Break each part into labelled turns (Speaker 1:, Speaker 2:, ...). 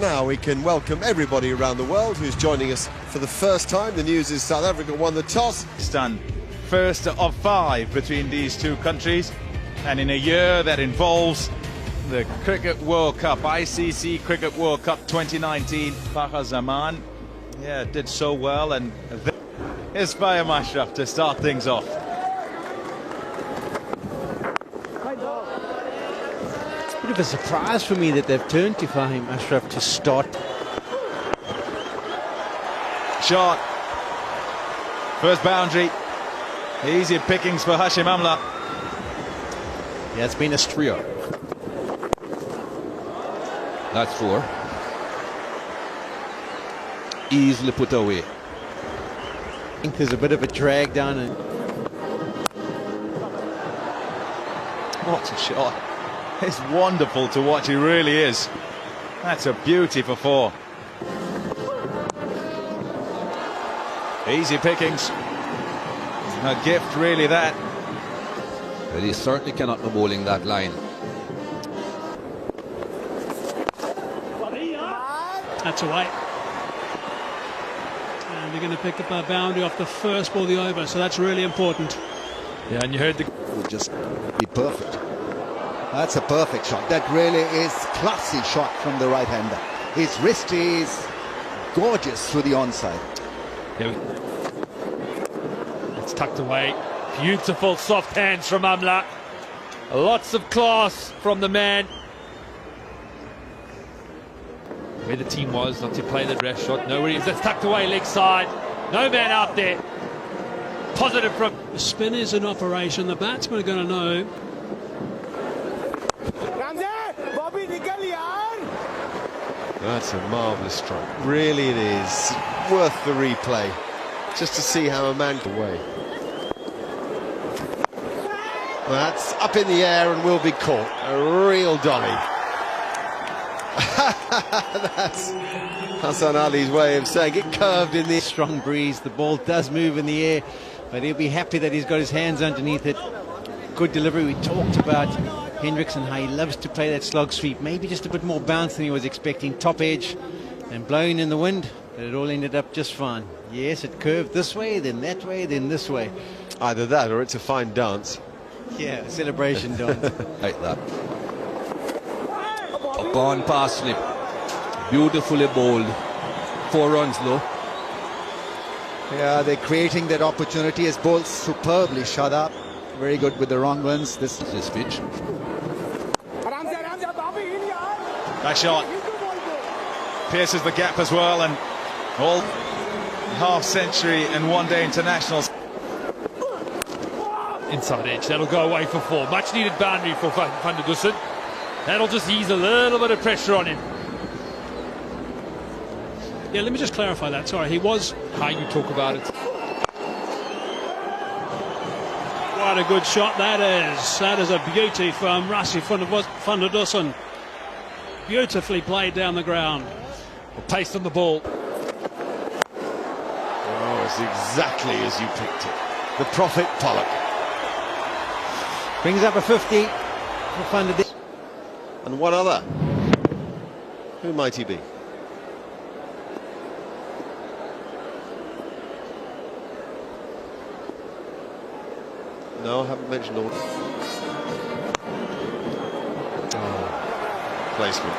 Speaker 1: now we can welcome everybody around the world who's joining us for the first time. The news is South Africa won the toss.
Speaker 2: It's done first of 5 between these two countries, and in a year that involves the Cricket World Cup, ICC Cricket World Cup 2019, Farah Zaman, did so well, and here's Fahim Ashraf to start things off.
Speaker 3: It's a bit of a surprise for me that they've turned to Fahim Ashraf to start.
Speaker 2: Shot. First boundary. Easy pickings for Hashim Amla.
Speaker 3: Yeah, it's been a trio.
Speaker 4: That's 4. Easily put away.
Speaker 3: I think there's a bit of a drag down. And
Speaker 2: what a shot. It's wonderful to watch, it really is. That's a beauty for 4. Easy pickings. A gift, really, that.
Speaker 4: Well, he certainly cannot be bowling that line.
Speaker 5: That's away. And they're going to pick up a boundary off the first ball of the over, so that's really important.
Speaker 6: Yeah, and you heard the...
Speaker 7: Would just be perfect. That's a perfect shot. That really is classy shot from the right-hander. His wrist is gorgeous through the onside.
Speaker 6: Yeah, it's tucked away. Beautiful soft hands from Amla. Lots of class from the man. Where the team was, not to play that rash shot. Nowhere he is. That's tucked away leg side. No man out there. Positive from...
Speaker 5: The spin is in operation. The batsmen are going to know.
Speaker 1: That's a marvellous strike. Really it is. Worth the replay. Just to see how a man can away. That's up in the air and will be caught. A real dolly. That's Hassan Ali's way of saying it, curved in the...
Speaker 3: strong breeze. The ball does move in the air, but he'll be happy that he's got his hands underneath it. Good delivery. We talked about Hendrickson, how he loves to play that slog sweep. Maybe just a bit more bounce than he was expecting. Top edge and blowing in the wind, but it all ended up just fine. Yes, it curved this way, then that way, then this way.
Speaker 1: Either that or it's a fine dance.
Speaker 3: Yeah, celebration dance.
Speaker 4: Like that. Gone past slip. Beautifully bowled. 4 runs low.
Speaker 7: Yeah, they're creating that opportunity as bowls superbly shut up. Very good with the wrong ones. This
Speaker 4: pitch.
Speaker 2: Nice shot. Pierces the gap as well, and all half-century and one-day internationals.
Speaker 6: Inside edge, that'll go away for 4. Much needed boundary for Van der Dussen. That'll just ease a little bit of pressure on him.
Speaker 5: Yeah, let me just clarify that. Sorry, he was...
Speaker 6: How you talk about it.
Speaker 5: What a good shot that is. That is a beauty from Rassie van der Dussen. Beautifully played down the ground.
Speaker 6: Pace on the ball.
Speaker 1: Oh, it's exactly as you picked it. The Prophet Pollock.
Speaker 3: Brings up a 50 for Van der Dussen.
Speaker 1: And one other. Who might he be? No, I haven't mentioned all. Oh, placement.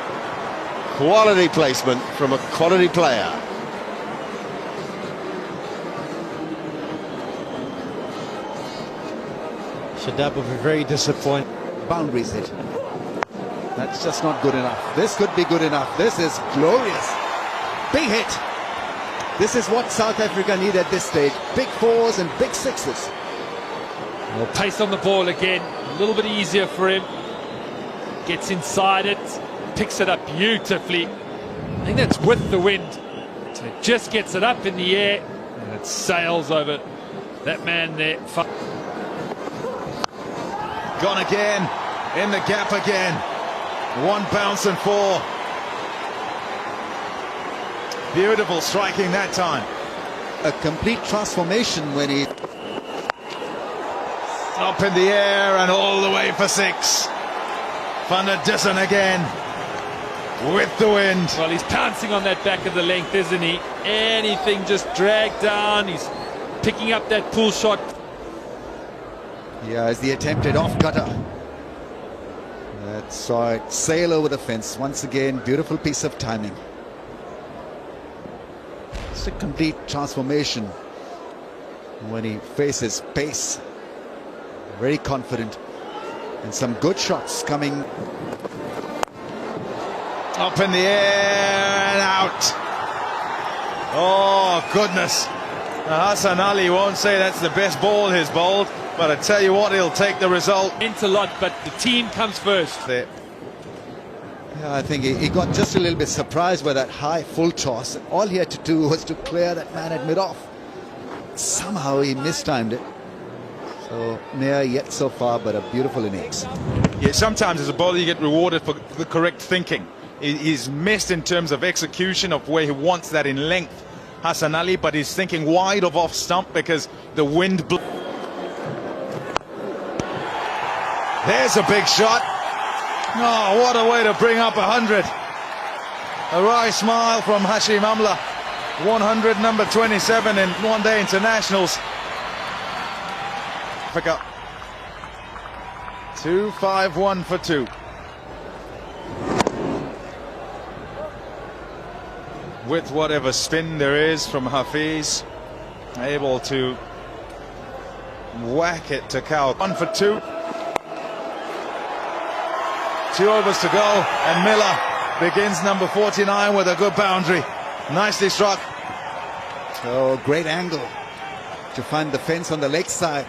Speaker 1: Quality placement from a quality player.
Speaker 3: Shadab will be very disappointed.
Speaker 7: boundaries hit. That's just not good enough. This could be good enough. This is glorious. Big hit. This is what South Africa need at this stage. Big 4s and big 6s.
Speaker 6: Well, pace on the ball again. A little bit easier for him. Gets inside it. Picks it up beautifully. I think that's with the wind. So it just gets it up in the air. And it sails over that man there.
Speaker 2: Gone again. In the gap again. One bounce and 4. Beautiful striking that time.
Speaker 7: A complete transformation when he...
Speaker 2: Up in the air and all the way for 6. Van der Dussen again. with the wind.
Speaker 6: Well, he's pouncing on that back of the length, isn't he? Anything just dragged down. He's picking up that pull shot.
Speaker 7: Yeah, as the attempted off cutter. That saw it sail over the fence. Once again, beautiful piece of timing. It's a complete transformation when he faces pace. Very confident. And some good shots coming.
Speaker 2: Up in the air and out. Oh, goodness. Now, Hassan Ali won't say that's the best ball he's bowled, but I tell you what, he'll take the result.
Speaker 6: Meant a lot, but the team comes first.
Speaker 2: There.
Speaker 7: Yeah, I think he got just a little bit surprised by that high full toss. All he had to do was to clear that man at mid-off. Somehow he mistimed it. So near yet so far, but a beautiful innings.
Speaker 2: Yeah, sometimes as a bowler you get rewarded for the correct thinking. He's missed in terms of execution of where he wants that in length, Hassan Ali, but he's thinking wide of off stump because the wind blew. There's a big shot. Oh, what a way to bring up 100. A wry smile from Hashim Amla. 100, number 27 in one-day internationals. Africa. 2-5-1 for 2. With whatever spin there is from Hafiz, able to whack it to Cal. 1 for 2. 2 overs to go, and Miller begins number 49 with a good boundary. Nicely struck.
Speaker 7: Oh, great angle to find the fence on the leg side.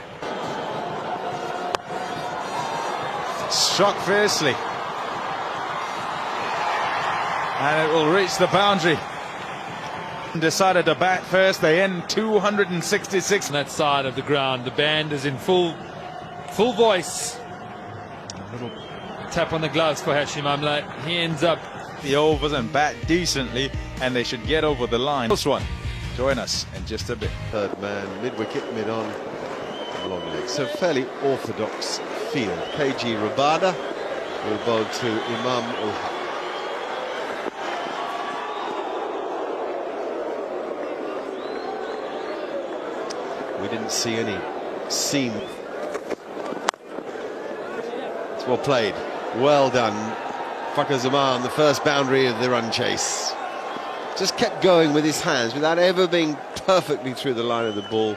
Speaker 2: Struck fiercely. And it will reach the boundary. Decided to bat first. They end 266
Speaker 6: On that side of the ground, the band is in full voice. A little tap on the gloves for Hashim Amla. He ends up
Speaker 2: the overs and bat decently, and they should get over the line. This one, join us in just a bit.
Speaker 1: Third man, mid-wicket, mid-on, long leg. So fairly orthodox field. KG Rabada will bowl to Imam Ul-Haq. We didn't see any seam. It's well played. Well done. Fakhar Zaman, the first boundary of the run chase. Just kept going with his hands without ever being perfectly through the line of the ball.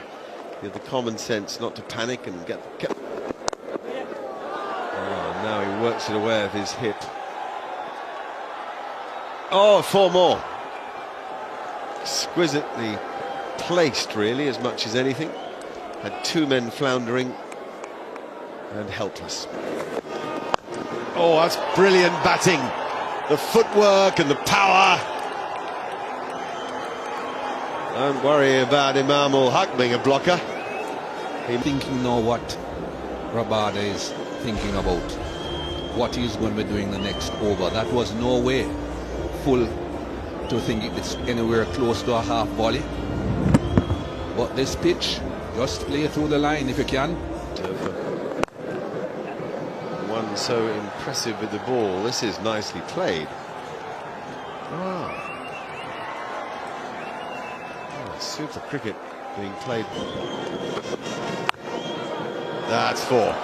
Speaker 1: He had the common sense not to panic and get. Oh, now he works it away with his hip. Oh, 4 more. Exquisitely placed, really, as much as anything. Had 2 men floundering and helpless. Oh, that's brilliant batting. The footwork and the power. Don't worry about Imam Ul-Haq being a blocker.
Speaker 4: Thinking now what Rabada is thinking about. What he's going to be doing the next over. That was no way full to think it's anywhere close to a half volley. But this pitch, just play through the line if you can.
Speaker 1: One so impressive with the ball. This is nicely played. Oh, super cricket being played. That's 4.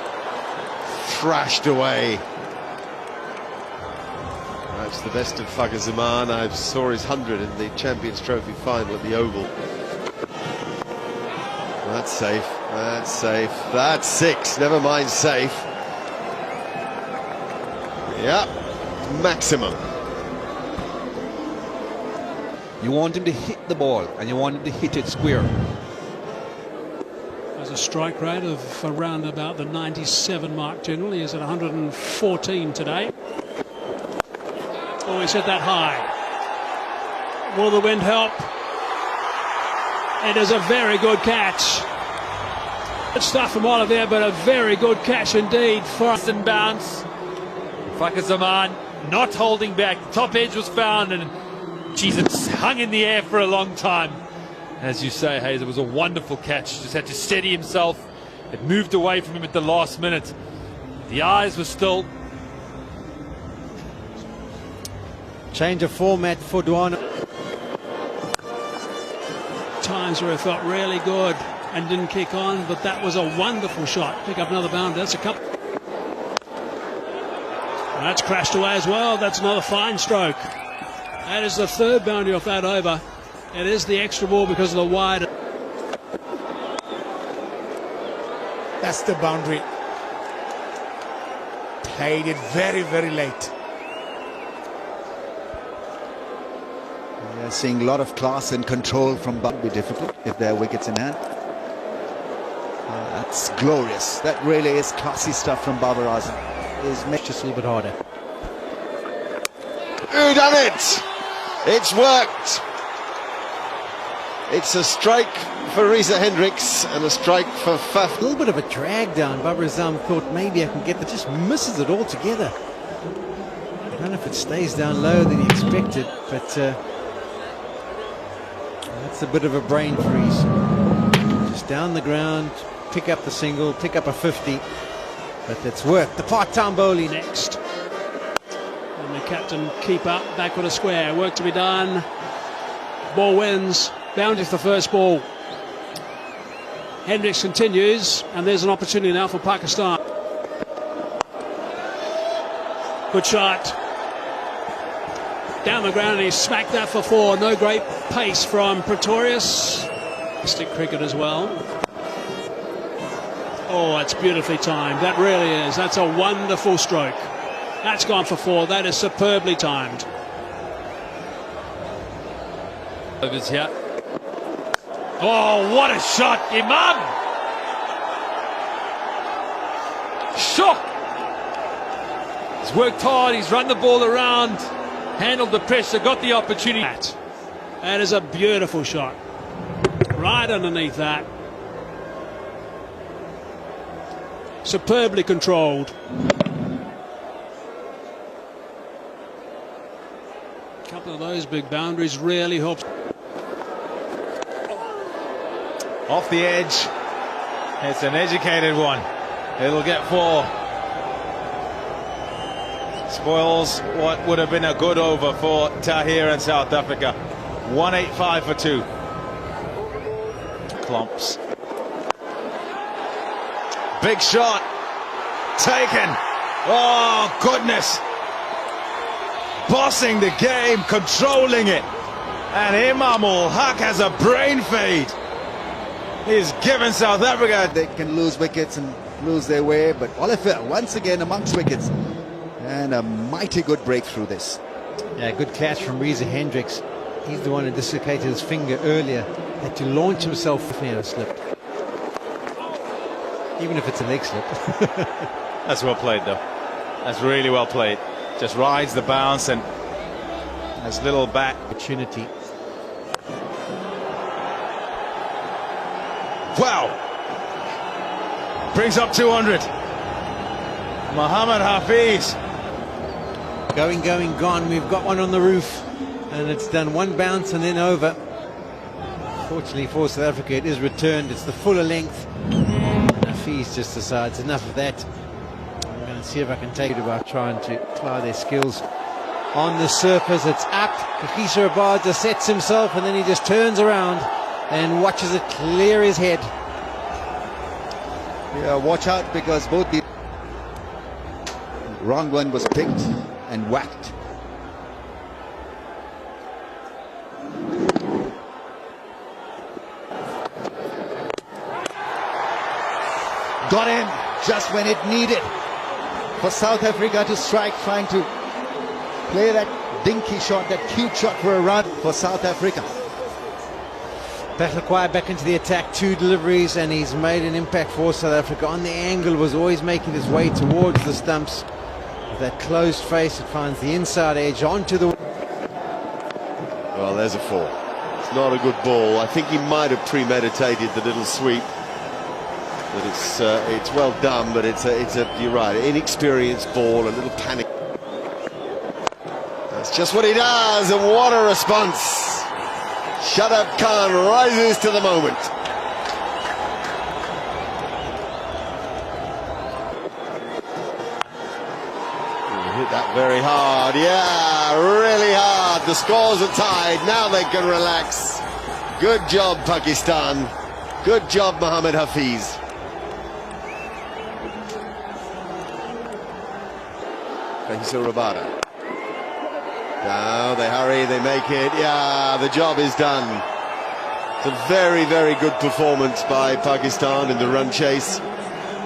Speaker 1: Thrashed away. That's the best of Fakhar Zaman. I saw his 100 in the Champions Trophy final at the Oval. That's safe. That's safe. That's 6. Never mind safe. Yep. Maximum.
Speaker 4: You want him to hit the ball and you want him to hit it square.
Speaker 5: Has a strike rate of around about the 97 mark generally. He's at 114 today. Oh, he's hit that high. Will the wind help? It is a very good catch. Good stuff from Oliver, but a very good catch indeed for
Speaker 6: Austin bounce. Fakhar Zaman not holding back. The top edge was found, and geez, it's hung in the air for a long time. As you say, Hayes, it was a wonderful catch. Just had to steady himself. It moved away from him at the last minute. The eyes were still.
Speaker 3: Change of format for Duana.
Speaker 5: Times where it felt really good and didn't kick on, but that was a wonderful shot. Pick up another boundary. That's a couple. That's crashed away as well. That's another fine stroke. That is the third boundary off that over. It is the extra ball because of the wide.
Speaker 8: That's the boundary. Played it very, very late.
Speaker 7: We are seeing a lot of class and control from Bab. Be difficult if there are wickets in hand. That's glorious. That really is classy stuff from Babar Azam.
Speaker 3: Is just a little bit harder.
Speaker 1: Who done it? It's worked. It's a strike for Reza Hendricks and a strike for Faf.
Speaker 3: A little bit of a drag down. Babar Azam thought maybe I can get that, just misses it altogether. I don't know if it stays down lower than he expected, but that's a bit of a brain freeze. Just down the ground, pick up the single, pick up a 50. But it's worked. The part-time bowling
Speaker 5: Next. And the captain keep up, back with a square. Work to be done. Ball wins. Boundary for the first ball. Hendricks continues, and there's an opportunity now for Pakistan. Good shot. Down the ground, and he smacked that for 4. No great pace from Pretorius. Stick cricket as well. Oh, it's beautifully timed. That really is. That's a wonderful stroke. That's gone for 4. That is superbly timed.
Speaker 6: Overs here. Oh, what a shot, Imam! Shock! He's worked hard, he's run the ball around, handled the pressure, got the opportunity.
Speaker 5: That is a beautiful shot. Right underneath that. Superbly controlled. A couple of those big boundaries really helps.
Speaker 2: Off the edge. It's an educated one. It'll get 4. Spoils what would have been a good over for Tahir and South Africa. 185 for 2. Clumps. Big shot. Taken. Oh, goodness. Bossing the game, controlling it. And Imam-ul Haq has a brain fade. He's given South Africa.
Speaker 7: They can lose wickets and lose their way, but Oliver once again amongst wickets. And a mighty good breakthrough this.
Speaker 3: Yeah, good catch from Reza Hendricks. He's the one who dislocated his finger earlier. Had to launch himself if he had slipped. Even if it's a leg slip.
Speaker 2: That's well played, though. That's really well played. Just rides the bounce and has little back.
Speaker 3: Opportunity.
Speaker 2: Wow. Brings up 200. Mohammad Hafiz.
Speaker 3: Going, gone. We've got one on the roof. And it's done one bounce and then over. Fortunately for South Africa, it is returned. It's the fuller length. Hafiz just decides enough of that. I'm going to see if I can take it about trying to apply their skills on the surface. It's up. Kagiso Rabadah sets himself and then he just turns around and watches it clear his head.
Speaker 7: Yeah, watch out because both the wrong one was picked and whacked. Got him just when it needed for South Africa to strike, trying to play that dinky shot, that cute shot for a run for South Africa.
Speaker 3: Batlakwa back into the attack, 2 deliveries, and he's made an impact for South Africa. On the angle, was always making his way towards the stumps. With that closed face, it finds the inside edge onto the...
Speaker 1: Well, there's a 4. It's not a good ball. I think he might have premeditated the little sweep. But it's well done, but it's a you're right, inexperienced ball, a little panic. That's just what he does, and what a response! Shadab Khan rises to the moment. He hit that very hard. Yeah, really hard. The scores are tied. Now they can relax. Good job, Pakistan. Good job, Mohammad Hafiz. Faisal Rabada. Now they hurry, they make it. Yeah, the job is done. It's a very, very good performance by Pakistan in the run chase.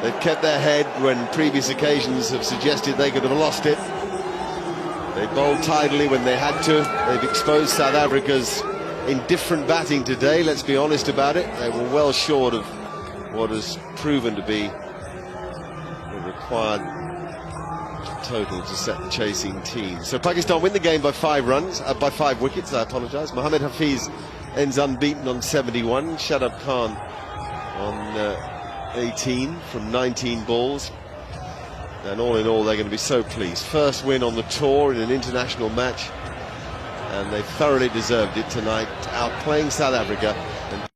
Speaker 1: They've kept their head when previous occasions have suggested they could have lost it. They bowled tidily when they had to. They've exposed South Africa's indifferent batting today, let's be honest about it. They were well short of what has proven to be the required total to set the chasing team. So Pakistan win the game by 5 wickets, I apologise. Mohammad Hafiz ends unbeaten on 71. Shadab Khan on 18 from 19 balls. And all in all, they're going to be so pleased. First win on the tour in an international match. And they thoroughly deserved it tonight, outplaying South Africa. And